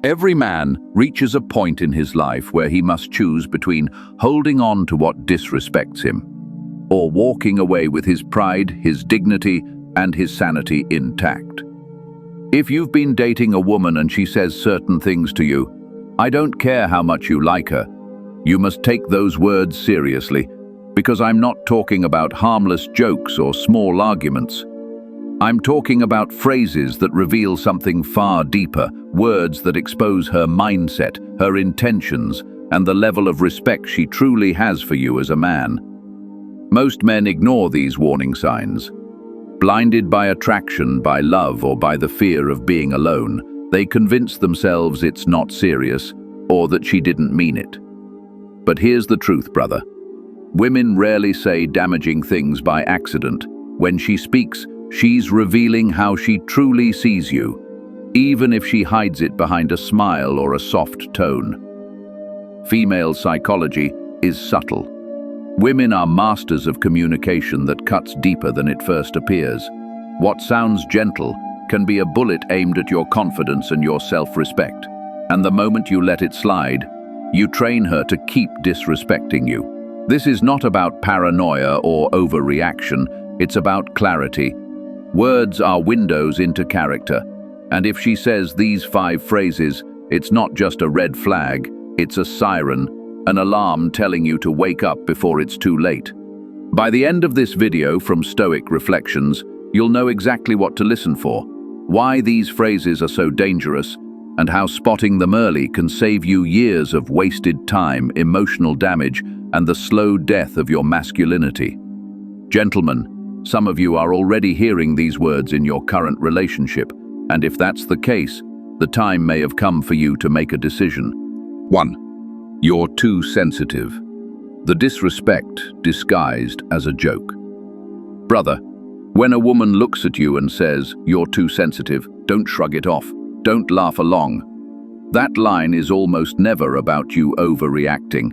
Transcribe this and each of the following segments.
Every man reaches a point in his life where he must choose between holding on to what disrespects him, or walking away with his pride, his dignity, and his sanity intact. If you've been dating a woman and she says certain things to you, I don't care how much you like her, you must take those words seriously, because I'm not talking about harmless jokes or small arguments. I'm talking about phrases that reveal something far deeper, words that expose her mindset, her intentions, and the level of respect she truly has for you as a man. Most men ignore these warning signs. Blinded by attraction, by love, or by the fear of being alone, they convince themselves it's not serious, or that she didn't mean it. But here's the truth, brother. Women rarely say damaging things by accident. When she speaks, she's revealing how she truly sees you, even if she hides it behind a smile or a soft tone. Female psychology is subtle. Women are masters of communication that cuts deeper than it first appears. What sounds gentle can be a bullet aimed at your confidence and your self-respect. And the moment you let it slide, you train her to keep disrespecting you. This is not about paranoia or overreaction, it's about clarity. Words are windows into character, and if she says these 5 phrases, it's not just a red flag, it's a siren, an alarm telling you to wake up before it's too late. By the end of this video from Stoic Reflections, you'll know exactly what to listen for, why these phrases are so dangerous, and how spotting them early can save you years of wasted time, emotional damage, and the slow death of your masculinity. Gentlemen, some of you are already hearing these words in your current relationship, and if that's the case, the time may have come for you to make a decision. 1. You're too sensitive. The disrespect disguised as a joke. Brother, when a woman looks at you and says, "You're too sensitive," don't shrug it off. Don't laugh along. That line is almost never about you overreacting.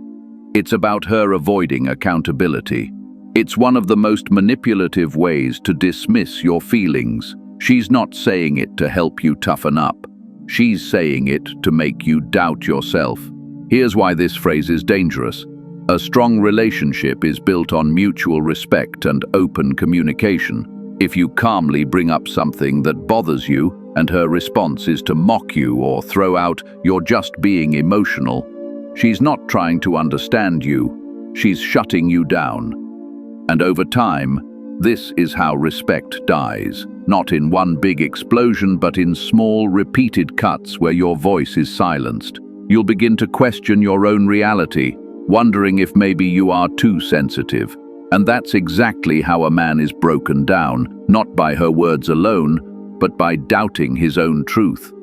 It's about her avoiding accountability. It's one of the most manipulative ways to dismiss your feelings. She's not saying it to help you toughen up. She's saying it to make you doubt yourself. Here's why this phrase is dangerous. A strong relationship is built on mutual respect and open communication. If you calmly bring up something that bothers you, and her response is to mock you or throw out, "You're just being emotional," she's not trying to understand you. She's shutting you down. And over time, this is how respect dies. Not in one big explosion, but in small, repeated cuts where your voice is silenced. You'll begin to question your own reality, wondering if maybe you are too sensitive. And that's exactly how a man is broken down, not by her words alone, but by doubting his own truth.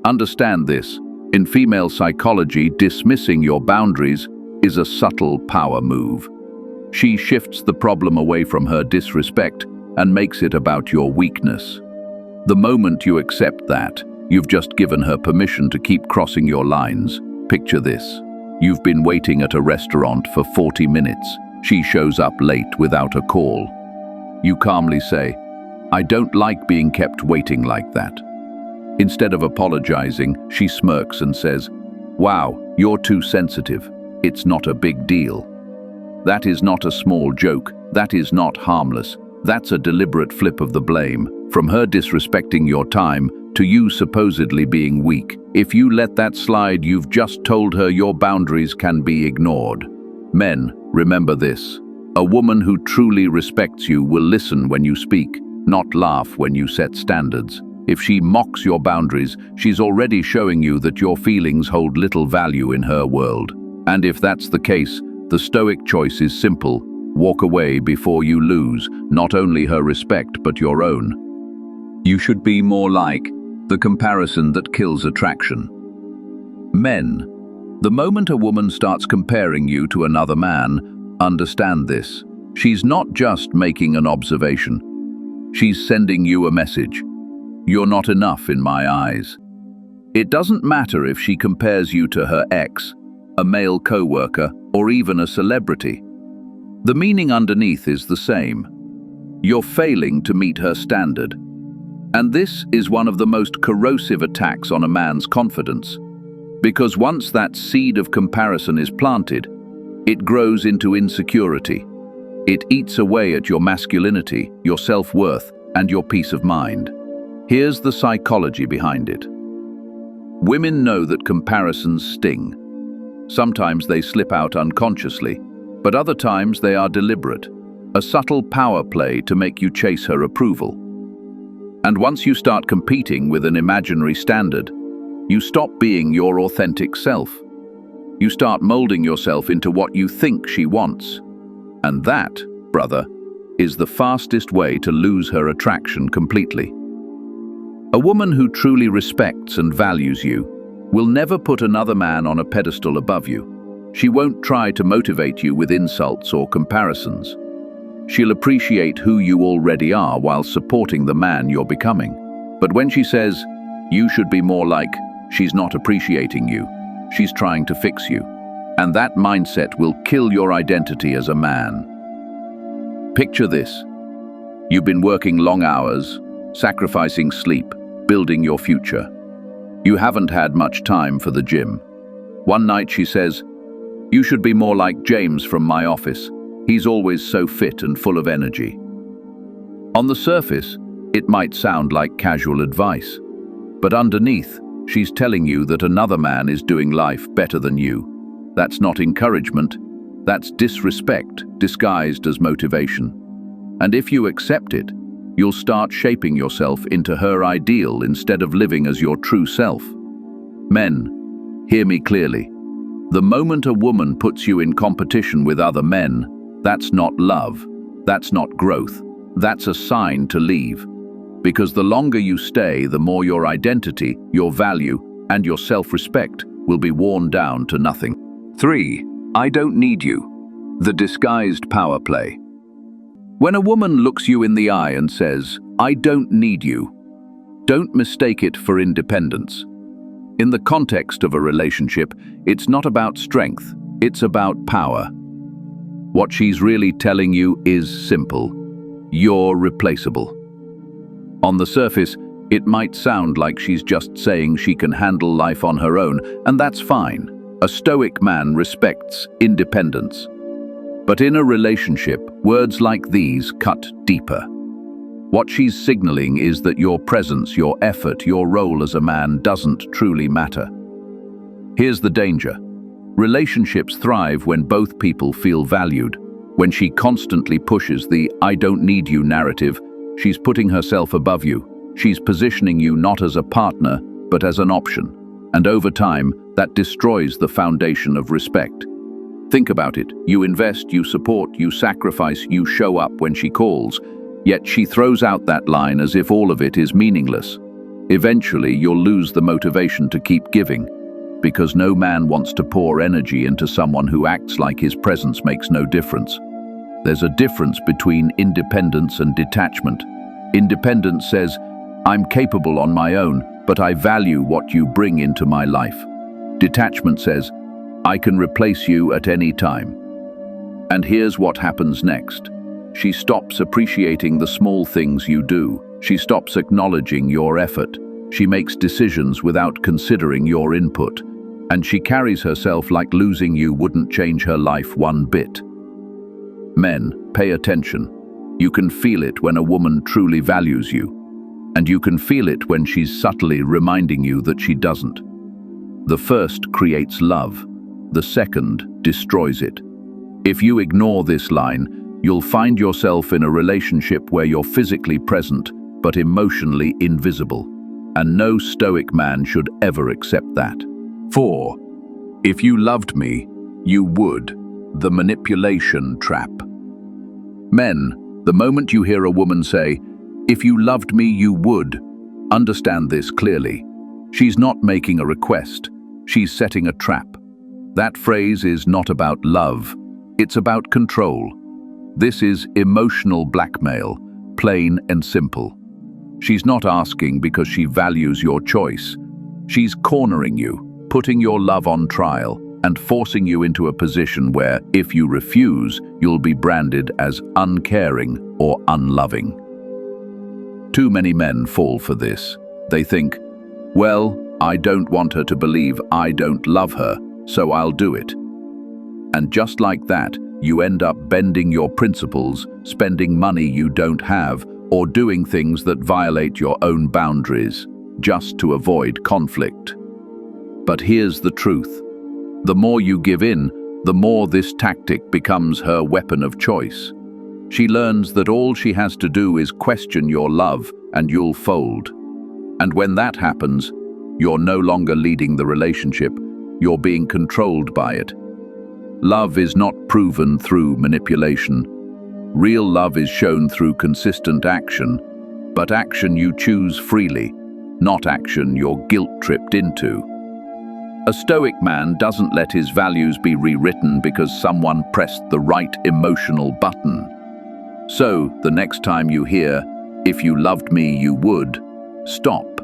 Understand this. In female psychology, dismissing your boundaries is a subtle power move. She shifts the problem away from her disrespect and makes it about your weakness. The moment you accept that, you've just given her permission to keep crossing your lines. Picture this. You've been waiting at a restaurant for 40 minutes. She shows up late without a call. You calmly say, "I don't like being kept waiting like that." Instead of apologizing, she smirks and says, "Wow, you're too sensitive. It's not a big deal." That is not a small joke. That is not harmless. That's a deliberate flip of the blame, from her disrespecting your time to you supposedly being weak. If you let that slide, you've just told her your boundaries can be ignored. Men, remember this. A woman who truly respects you will listen when you speak, not laugh when you set standards. If she mocks your boundaries, she's already showing you that your feelings hold little value in her world. And if that's the case, the Stoic choice is simple. Walk away before you lose not only her respect but your own. You should be more like the comparison that kills attraction. Men, the moment a woman starts comparing you to another man, understand this. She's not just making an observation. She's sending you a message. You're not enough in my eyes. It doesn't matter if she compares you to her ex, a male co-worker, or even a celebrity. The meaning underneath is the same. You're failing to meet her standard. And this is one of the most corrosive attacks on a man's confidence, because once that seed of comparison is planted, it grows into insecurity. It eats away at your masculinity, your self-worth, and your peace of mind. Here's the psychology behind it. Women know that comparisons sting. Sometimes they slip out unconsciously, but other times they are deliberate, a subtle power play to make you chase her approval. And once you start competing with an imaginary standard, you stop being your authentic self. You start molding yourself into what you think she wants. And that, brother, is the fastest way to lose her attraction completely. A woman who truly respects and values you will never put another man on a pedestal above you. She won't try to motivate you with insults or comparisons. She'll appreciate who you already are while supporting the man you're becoming. But when she says, "You should be more like," she's not appreciating you. She's trying to fix you. And that mindset will kill your identity as a man. Picture this. You've been working long hours, sacrificing sleep, building your future. You haven't had much time for the gym. One night she says, "You should be more like James from my office. He's always so fit and full of energy." On the surface, it might sound like casual advice, but underneath, she's telling you that another man is doing life better than you. That's not encouragement, that's disrespect disguised as motivation. And if you accept it, you'll start shaping yourself into her ideal instead of living as your true self. Men, hear me clearly. The moment a woman puts you in competition with other men, that's not love, that's not growth, that's a sign to leave. Because the longer you stay, the more your identity, your value, and your self-respect will be worn down to nothing. 3. I don't need you. The disguised power play. When a woman looks you in the eye and says, "I don't need you," don't mistake it for independence. In the context of a relationship, it's not about strength, it's about power. What she's really telling you is simple. You're replaceable. On the surface, it might sound like she's just saying she can handle life on her own, and that's fine. A stoic man respects independence. But in a relationship, words like these cut deeper. What she's signaling is that your presence, your effort, your role as a man doesn't truly matter. Here's the danger. Relationships thrive when both people feel valued. When she constantly pushes the "I don't need you" narrative, she's putting herself above you. She's positioning you not as a partner, but as an option. And over time, that destroys the foundation of respect. Think about it. You invest, you support, you sacrifice, you show up when she calls. Yet she throws out that line as if all of it is meaningless. Eventually, you'll lose the motivation to keep giving, because no man wants to pour energy into someone who acts like his presence makes no difference. There's a difference between independence and detachment. Independence says, "I'm capable on my own, but I value what you bring into my life." Detachment says, "I can replace you at any time." And here's what happens next. She stops appreciating the small things you do. She stops acknowledging your effort. She makes decisions without considering your input. And she carries herself like losing you wouldn't change her life one bit. Men, pay attention. You can feel it when a woman truly values you. And you can feel it when she's subtly reminding you that she doesn't. The first creates love. The second destroys it. If you ignore this line, you'll find yourself in a relationship where you're physically present, but emotionally invisible. And no stoic man should ever accept that. 4. If you loved me, you would. The manipulation trap. Men, the moment you hear a woman say, "If you loved me, you would," understand this clearly. She's not making a request. She's setting a trap. That phrase is not about love. It's about control. This is emotional blackmail, plain and simple. She's not asking because she values your choice. She's cornering you, putting your love on trial, and forcing you into a position where, if you refuse, you'll be branded as uncaring or unloving. Too many men fall for this. They think, well, I don't want her to believe I don't love her, so I'll do it. And just like that, you end up bending your principles, spending money you don't have, or doing things that violate your own boundaries, just to avoid conflict. But here's the truth. The more you give in, the more this tactic becomes her weapon of choice. She learns that all she has to do is question your love and you'll fold. And when that happens, you're no longer leading the relationship, you're being controlled by it. Love is not proven through manipulation. Real love is shown through consistent action, but action you choose freely, not action you're guilt-tripped into. A Stoic man doesn't let his values be rewritten because someone pressed the right emotional button. So, the next time you hear, "If you loved me, you would," stop,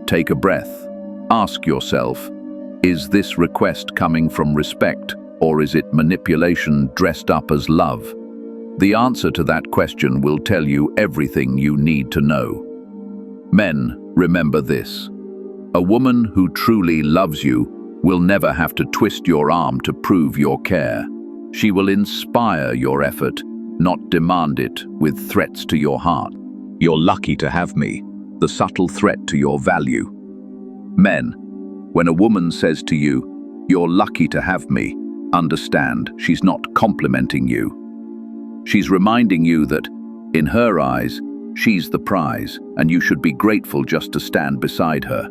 take a breath, ask yourself, is this request coming from respect, or is it manipulation dressed up as love? The answer to that question will tell you everything you need to know. Men, remember this. A woman who truly loves you will never have to twist your arm to prove your care. She will inspire your effort, not demand it with threats to your heart. "You're lucky to have me," the subtle threat to your value. Men, when a woman says to you, "You're lucky to have me," understand she's not complimenting you. She's reminding you that, in her eyes, she's the prize, and you should be grateful just to stand beside her.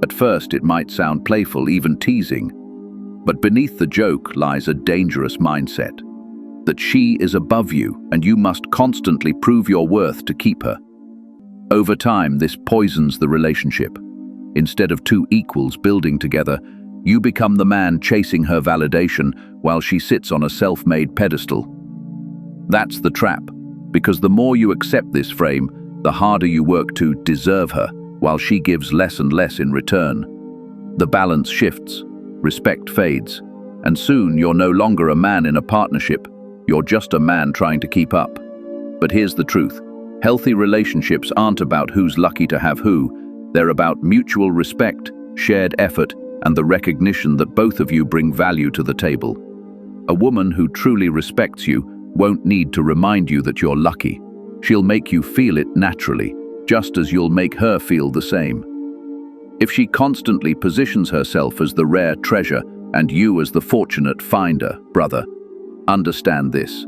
At first, it might sound playful, even teasing, but beneath the joke lies a dangerous mindset, that she is above you and you must constantly prove your worth to keep her. Over time, this poisons the relationship. Instead of two equals building together, you become the man chasing her validation while she sits on a self-made pedestal. That's the trap, because the more you accept this frame, the harder you work to deserve her, while she gives less and less in return. The balance shifts, respect fades, and soon you're no longer a man in a partnership, you're just a man trying to keep up. But here's the truth. Healthy relationships aren't about who's lucky to have who, they're about mutual respect, shared effort, and the recognition that both of you bring value to the table. A woman who truly respects you won't need to remind you that you're lucky. She'll make you feel it naturally, just as you'll make her feel the same. If she constantly positions herself as the rare treasure and you as the fortunate finder, brother, understand this.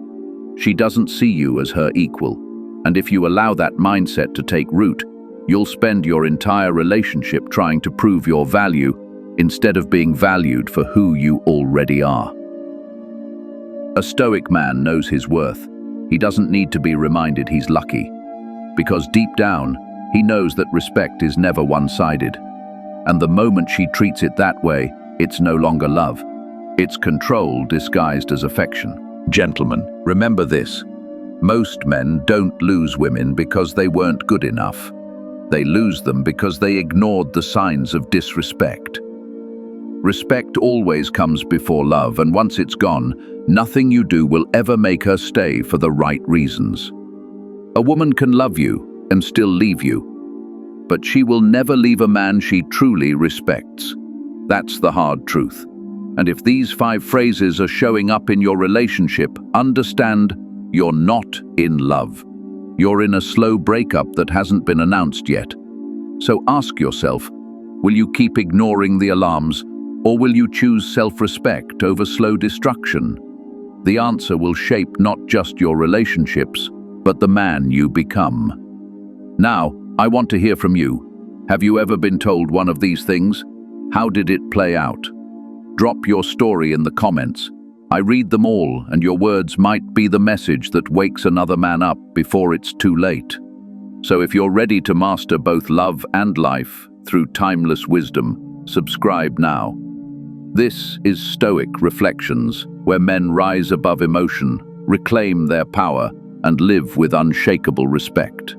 She doesn't see you as her equal, and if you allow that mindset to take root, you'll spend your entire relationship trying to prove your value instead of being valued for who you already are. A Stoic man knows his worth. He doesn't need to be reminded he's lucky, because deep down, he knows that respect is never one-sided. And the moment she treats it that way, it's no longer love. It's control disguised as affection. Gentlemen, remember this. Most men don't lose women because they weren't good enough. They lose them because they ignored the signs of disrespect. Respect always comes before love, and once it's gone, nothing you do will ever make her stay for the right reasons. A woman can love you and still leave you, but she will never leave a man she truly respects. That's the hard truth. And if these 5 phrases are showing up in your relationship, understand you're not in love. You're in a slow breakup that hasn't been announced yet. So ask yourself, will you keep ignoring the alarms, or will you choose self-respect over slow destruction? The answer will shape not just your relationships, but the man you become. Now, I want to hear from you. Have you ever been told one of these things? How did it play out? Drop your story in the comments. I read them all, and your words might be the message that wakes another man up before it's too late. So if you're ready to master both love and life through timeless wisdom, subscribe now. This is Stoic Reflections, where men rise above emotion, reclaim their power, and live with unshakable respect.